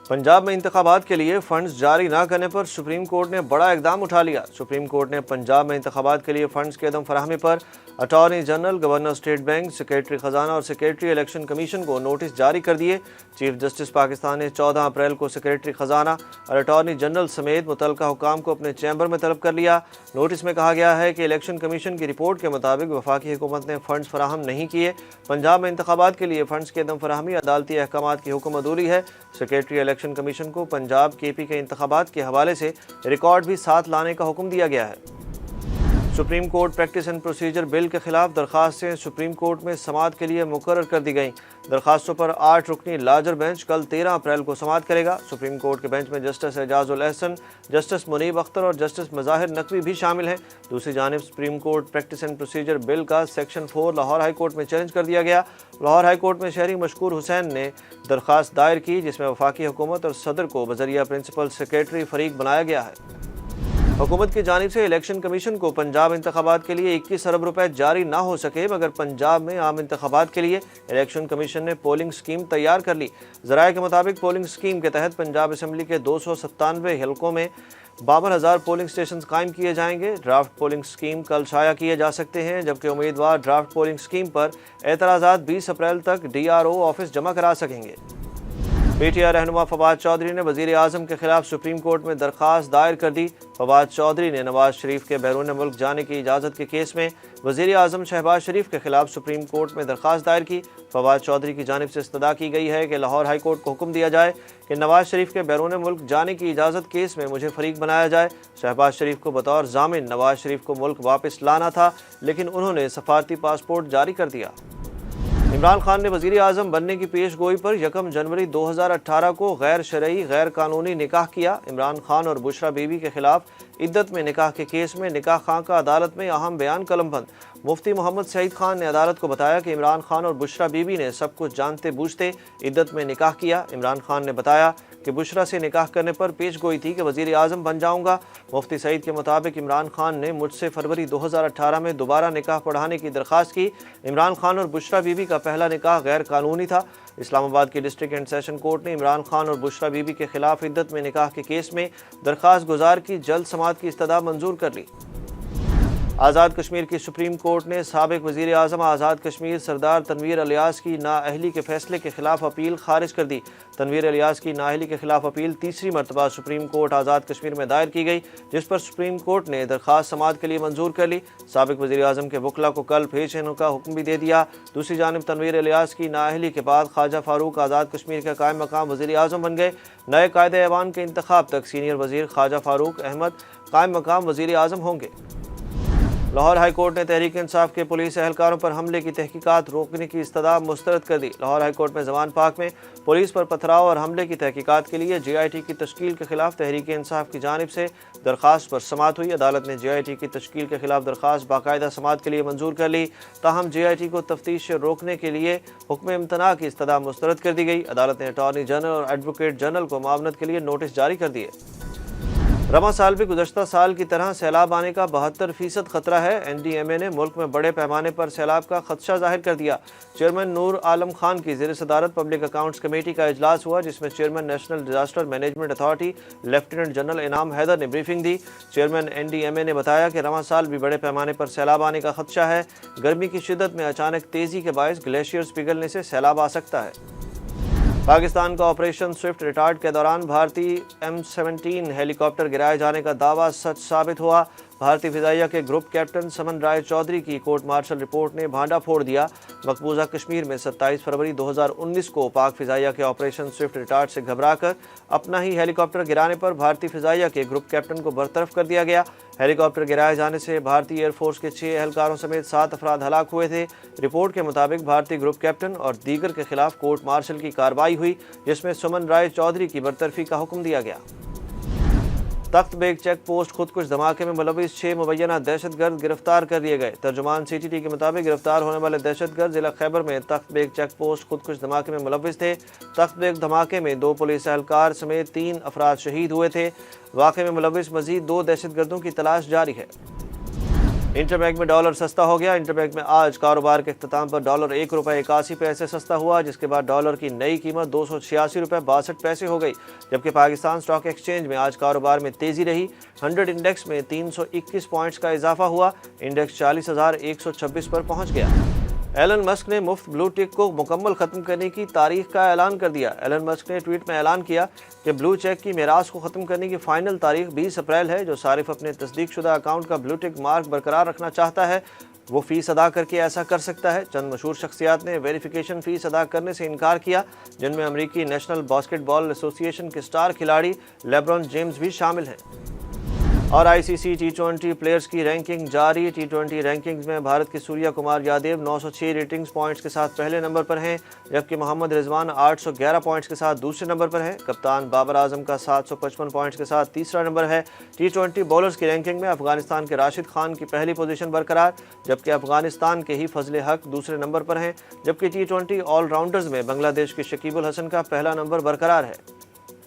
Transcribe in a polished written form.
पंजाब में इंतखाबात के लिए फंड्स जारी न करने पर सुप्रीम कोर्ट ने बड़ा इकदाम उठा लिया। सुप्रीम कोर्ट ने पंजाब में इंतखाबात के लिए फंड्स की अदम फराहमी पर attorney general, governor state bank, secretary खजाना और सेक्रेटरी इलेक्शन कमीशन को नोटिस जारी कर दिए। चीफ जस्टिस पाकिस्तान ने 14 अप्रैल को सेक्रेटरी खजाना और अटॉर्नी जनरल समेत मुतल्लिका हुकाम को अपने चैम्बर में तलब कर लिया। नोटिस में कहा गया है कि इलेक्शन कमीशन की रिपोर्ट के मुताबिक वफाकी हुकूमत ने फंड्स फराहम नहीं किए। पंजाब में इंतखाबात के लिए फंड्स की अदम फराहमी अदालती अहकामात की हुक्म अदूली है। सेक्रेटरी इलेक्शन कमीशन को पंजाब केपी के इंतखाबात के हवाले से रिकॉर्ड भी साथ लाने का हुक्म दिया गया है। Supreme court practice and procedure bill के खिलाफ दरखास्तें सुप्रीम कोर्ट में समाअत के लिए मुकर्रर कर दी गईं। दरखास्तों पर 8 रुकनी लार्जर बेंच कल 13 अप्रैल को समाअत करेगा। सुप्रीम कोर्ट के बेंच में जस्टिस एजाजुल एहसन, जस्टिस मुनीब अख्तर और जस्टिस मज़ाहिर नकवी भी शामिल हैं। दूसरी जानिब supreme court practice and procedure bill का सेक्शन 4 लाहौर हाई कोर्ट में चैलेंज कर दिया गया। लाहौर हाई कोर्ट में शहरी मशकूर हुसैन ने दरखास्त दायर की, जिसमें वफाकी हुकूमत और सदर को बजरिया प्रिंसिपल सेक्रेटरी फरीक बनाया गया है। हुकूमत की जानिब से इलेक्शन कमीशन को पंजाब इंतखाबात के लिए 21 अरब रुपए जारी ना हो सके, मगर पंजाब में आम इंतखाबात के लिए इलेक्शन कमीशन ने पोलिंग स्कीम तैयार कर ली। ज़राए के मुताबिक पोलिंग स्कीम के तहत पंजाब असम्बली के 297 हलकों में 52,000 पोलिंग स्टेशन कायम किए जाएंगे। ड्राफ्ट पोलिंग स्कीम कल शाया किए जा सकते हैं, जबकि उम्मीदवार ड्राफ्ट पोलिंग स्कीम पर एतराज़ात 20 अप्रैल तक DRO ऑफिस जमा करा सकेंगे। PTI रहनुमा फवाद चौधरी ने वज़ीर आज़म के खिलाफ सुप्रीम कोर्ट में दरख्वास्त दायर कर दी। फवाद चौधरी ने नवाज शरीफ के बैरून मुल्क जाने की इजाज़त के केस में वज़ीर आज़म शहबाज शरीफ के खिलाफ सुप्रीम कोर्ट में दरख्वास्त दायर की। फवाद चौधरी की जानिब से इस्तदा की गई है कि लाहौर हाई कोर्ट को हुक्म दिया जाए कि नवाज शरीफ के बैरून मुल्क जाने की इजाज़त केस में मुझे फरीक बनाया जाए। शहबाज शरीफ को बतौर जामिन नवाज शरीफ को मुल्क वापस लाना था, लेकिन उन्होंने सफारती पासपोर्ट जारी कर दिया। इमरान खान ने वज़ीर आज़म बनने की पेश गोई पर 1 जनवरी 2018 को गैर शरई गैर कानूनी निकाह किया। इमरान खान और बुशरा बीबी के खिलाफ इद्दत में निकाह के केस में निकाह खां का अदालत में अहम बयान कलमबंद। मुफ्ती मोहम्मद सईद खान ने अदालत को बताया कि इमरान खान और बुशरा बीबी ने सब कुछ जानते बूझते इद्दत में निकाह किया। इमरान खान ने बताया कि बुशरा से निकाह करने पर पेश गोई थी कि वज़ीर आज़म बन जाऊंगा। मुफ्ती सईद के मुताबिक इमरान खान ने मुझसे फरवरी 2018 में दोबारा निकाह पढ़ाने की दरख्वास्त की। इमरान खान और बुशरा बीबी का पहला निकाह गैर कानूनी था। इस्लामाबाद की डिस्ट्रिक्ट एंड सेशन कोर्ट ने इमरान खान और बुशरा बीबी के खिलाफ इद्दत में निकाह के केस में दरख्वास्त गुजार की जल्द समाअत की इस्तदा मंजूर कर ली। आज़ाद कश्मीर की सुप्रीम कोर्ट ने साबिक वज़ीर आज़म आज़ाद कश्मीर सरदार तनवीर इलियास की नाअहली के फैसले के खिलाफ अपील खारिज कर दी। तनवीर इलियास की नाअहली के खिलाफ अपील तीसरी मरतबा सुप्रीम कोर्ट आज़ाद कश्मीर में दायर की गई, जिस पर सुप्रीम कोर्ट ने दरख्वास्त समाअत के लिए मंजूर कर ली। साबिक वज़ीर आज़म के वकला को कल पेश होने का हुक्म भी दे दिया। दूसरी जानिब तनवीर इलियास की नाअहली के बाद ख्वाजा फारूक आज़ाद कश्मीर का कायम मकाम वज़ीर आज़म बन गए। नए कायदे ऐवान के इंतखाब तक सीनियर वज़ीर ख्वाजा फारूक अहमद कायम मकाम वज़ीर आज़म होंगे। लाहौर हाई कोर्ट ने तहरीक इंसाफ के पुलिस एहलकारों पर हमले की तहकीकात रोकने की इस्तदा मुस्तरद कर दी। लाहौर हाई कोर्ट में जमान पाक में पुलिस पर पथराव और हमले की तहकीकात के लिए JIT की तश्कील के खिलाफ तहरीक इंसाफ की जानिब से दरख्वास्त पर समाअत हुई। अदालत ने JIT की तश्कील के खिलाफ दरख्वास्त बाकायदा समाअत के लिए मंजूर कर ली। ताहम JIT को तफ्तीश से रोकने के लिए हुक्म इम्तना की इस्तदा मुस्तरद कर दी गई। अदालत ने अटॉर्नी जनरल और एडवोकेट जनरल को मामलत के लिए नोटिस जारी कर दिए। रवां साल भी गुज़श्ता साल की तरह सैलाब आने का 72% खतरा है। NDMA ने मुल्क में बड़े पैमाने पर सैलाब का खदशा जाहिर कर दिया। चेयरमैन नूर आलम खान की ज़ेर सदारत पब्लिक अकाउंट्स कमेटी का इजलास हुआ, जिसमें chairman national disaster management authority lieutenant general इनाम हैदर ने ब्रीफिंग दी। चेयरमैन NDMA ने बताया कि रवां साल भी बड़े पैमाने पर सैलाब आने का खदशा है। गर्मी की शिद्दत में अचानक तेज़ी के बायस ग्लेशियर्स पिघलने से सैलाब आ सकता है। पाकिस्तान का ऑपरेशन स्विफ्ट रिटार्ड के दौरान भारतीय M17 हेलीकॉप्टर गिराए जाने का दावा सच साबित हुआ। भारतीय फिजाइया के ग्रुप कैप्टन समन राय चौधरी की कोर्ट मार्शल रिपोर्ट ने भांडा फोड़ दिया। मकबूजा कश्मीर में 27 फरवरी 2019 को पाक फिजाइया के ऑपरेशन स्विफ्ट रिटार्ड से घबराकर अपना ही हेलीकॉप्टर गिराने पर भारतीय फिजाइया के ग्रुप कैप्टन को बरतरफ कर दिया गया। हेलीकॉप्टर गिराए जाने से भारतीय एयरफोर्स के 6 एहलकारों समेत 7 अफराद हलाक हुए थे। रिपोर्ट के मुताबिक भारतीय ग्रुप कैप्टन और दीगर के खिलाफ कोर्ट मार्शल की कार्रवाई हुई, जिसमें सुमन राय चौधरी की बरतरफी का हुक्म दिया गया। तख्त बेग चेक पोस्ट खुदकुश धमाके में मुलविस 6 मुबैना दहशतगर्द गिरफ्तार कर दिए गए। तर्जुमान CTT के मुताबिक गिरफ्तार होने वाले दहशतगर्द जिला खैबर में तख्त बेग चेक पोस्ट खुदकुश धमाके में मुलविस थे। तख्त बेग धमाके में 2 पुलिस एहलकार समेत 3 अफराद शहीद हुए थे। वाक़े में मुलविस मजीद 2 दहशतगर्दों की तलाश जारी है। इंटर बैंक में डॉलर सस्ता हो गया। इंटर बैंक में आज कारोबार के इख्तिताम पर डॉलर ₹1.81 सस्ता हुआ, जिसके बाद डॉलर की नई कीमत ₹286.62 हो गई। जबकि पाकिस्तान स्टॉक एक्सचेंज में आज कारोबार में तेजी रही। 100 इंडेक्स में 321 पॉइंट्स का इजाफा हुआ। इंडेक्स 40,126 पर पहुंच गया। एलन मस्क ने मुफ्त ब्लू टिक को मुकम्मल ख़त्म करने की तारीख का ऐलान कर दिया। एलन मस्क ने ट्वीट में ऐलान किया कि ब्लू चेक की मेरास को ख़त्म करने की फ़ाइनल तारीख 20 अप्रैल है। जो सारिफ अपने तस्दीक शुदा अकाउंट का ब्लू टिक मार्क बरकरार रखना चाहता है वो फ़ीस अदा करके ऐसा कर सकता है। चंद मशहूर शख्सियात ने वेरिफिकेशन फ़ीस अदा करने से इनकार किया, जिनमें अमरीकी नेशनल बास्केटबॉल एसोसिएशन के स्टार खिलाड़ी लेब्रॉन जेम्स भी शामिल हैं। और आईसीसी टी20 प्लेयर्स की रैंकिंग जारी। टी20 रैंकिंग्स में भारत के सूर्या कुमार यादव 906 रेटिंग्स पॉइंट्स के साथ पहले नंबर पर हैं, जबकि मोहम्मद रिजवान 811 पॉइंट्स के साथ दूसरे नंबर पर है। कप्तान बाबर आजम का 755 पॉइंट्स के साथ तीसरा नंबर है। टी20 बॉलर्स की रैंकिंग में अफगानिस्तान के राशिद खान की पहली पोजीशन बरकरार, जबकि अफगानिस्तान के ही फजले हक दूसरे नंबर पर हैं। जबकि टी20 ऑलराउंडर्स में बांग्लादेश के शकीबुल हसन का पहला नंबर बरकरार है।